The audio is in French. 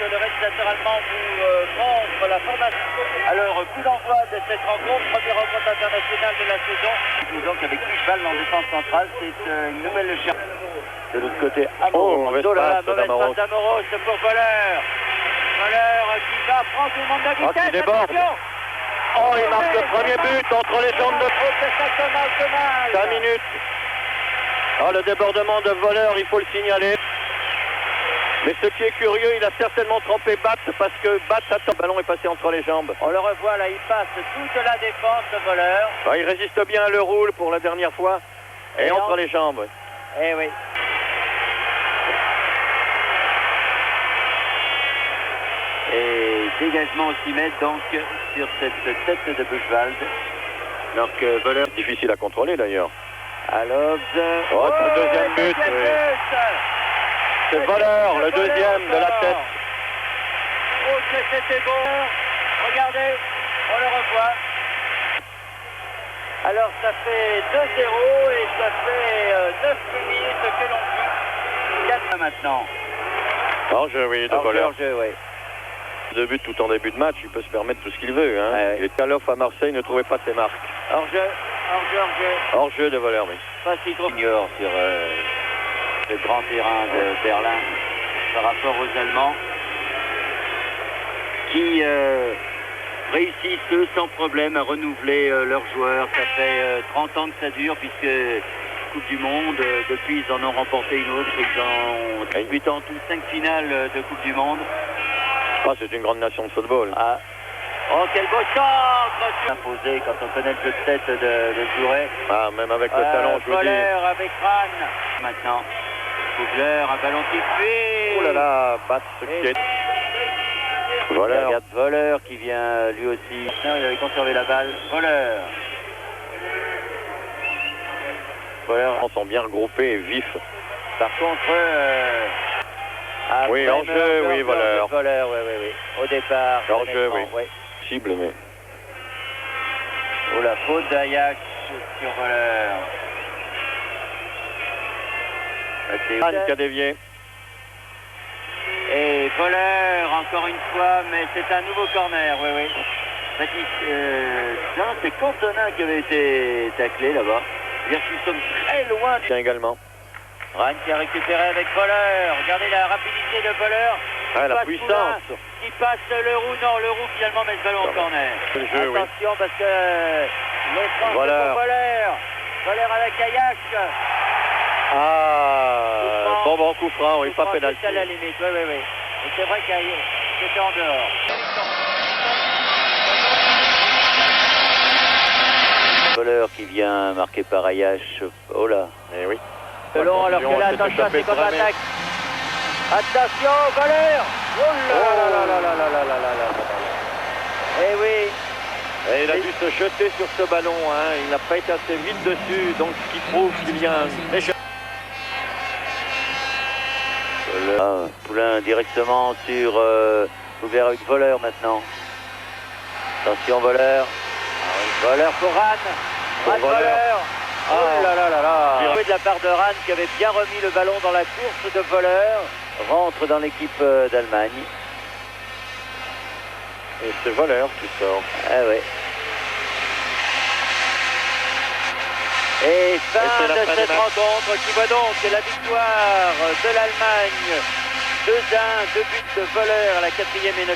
que le réalisateur allemand vous montre la formation. Alors, coup d'envoi de cette rencontre, première rencontre internationale de la saison. Donc avec Michel en défense centrale, c'est une nouvelle chance. De l'autre côté, Amoros. Mauvaise passe d'Amoros. D'Amoros pour Voleur. Voleur qui va prendre tout le monde de vitesse. Qui déborde. Attention. Oh, il marque le premier but entre les jambes de... Oh, c'est ça commence mal. 5 minutes. Oh, le débordement de Voleur, il faut le signaler. Mais ce qui est curieux, il a certainement trempé Bat parce que Bat attend. Le ballon est passé entre les jambes. On le revoit là, il passe toute la défense de Voleur. Ah, il résiste bien à le roule pour la dernière fois. Et entre les jambes. Eh oui. Et dégagement au 6 mètres donc sur cette tête de Buchwald. Donc Voleur. Difficile à contrôler d'ailleurs. À Lobs. Oh, le deuxième but. Oui. C'est Voleur, le deuxième de la tête. Oh, c'était beau. Regardez, on le revoit. Alors ça fait 2-0 et ça fait 9 minutes que l'on joue. 4 maintenant. Hors-jeu, oui, de Voleur. Hors-jeu, oui. 2 buts tout en début de match, il peut se permettre tout ce qu'il veut. Hein. Ouais. Et Kalof à Marseille ne trouvait pas ses marques. Hors-jeu, hors-jeu. Hors-jeu de Voleur, oui. Pas si trop ignore sur le grand terrain de Berlin par rapport aux Allemands qui réussissent eux sans problème à renouveler leurs joueurs. Ça fait 30 ans que ça dure puisque Coupe du Monde, depuis ils en ont remporté une autre, ils ont 18 ans, tout 5 finales de Coupe du Monde. Ah, c'est une grande nation de football. Ah. Oh, quel beau centre imposé quand on connaît le jeu de tête de Touré. Ah, même avec le talon, je vous dis. Voleur avec Rann. Maintenant, Kugler, un ballon qui fuit. Oh là là, Bat qui est... Voleur. Regarde Voleur qui vient lui aussi. Non, il avait conservé la balle. Voleur. Voleur. Ils sont bien regroupés et vifs. Par contre, oui, hors-jeu, oui, Voleur. Voleur, oui, oui, oui. Au départ. Hors-jeu, oui. Oui. Cible, mais... Oh, la faute d'Ajax sur Voleur. Rann qui a dévié. Et Voleur, encore une fois, mais c'est un nouveau corner, oui, oui. Non, c'est Cantona qui avait été taclé là-bas. C'est-à-dire qu'ils sont très loin. Tiens également. Rann qui a récupéré avec Voleur. Regardez la rapidité de Voleur. Ah, la puissance. Qui passe le roux. Non, le roux finalement met le ballon au corner. Le jeu, attention parce que les France Voleur. pour Voleur. Voleur avec Ajax. Ah, bon coup franc, oui, pas pénalty. C'est à la limite, oui, oui, oui. Et c'est vrai que c'était en dehors. Voleur qui vient marqué par Ayash. Oh là. Eh oui. Selon, alors que là, attention à ses contre-attaques. Attention, Voleur. Oh là là là là là là là là là là. Eh oui. Et il a dû se jeter sur ce ballon, hein. Il n'a pas été assez vite dessus, donc ce qui prouve qu'il y a un échec. Poulain directement sur ouvert avec Voleur maintenant. Attention Voleur. Voleur pour Rann. Voleur. Oh là là là là. De la part de Rann qui avait bien remis le ballon dans la course de Voleur. Rentre dans l'équipe d'Allemagne. Et c'est Voleur qui sort. Ah oui. Et fin de cette rencontre qui voit donc la victoire de l'Allemagne. 2-1, 2 buts de Voleur à la 4e et 9e.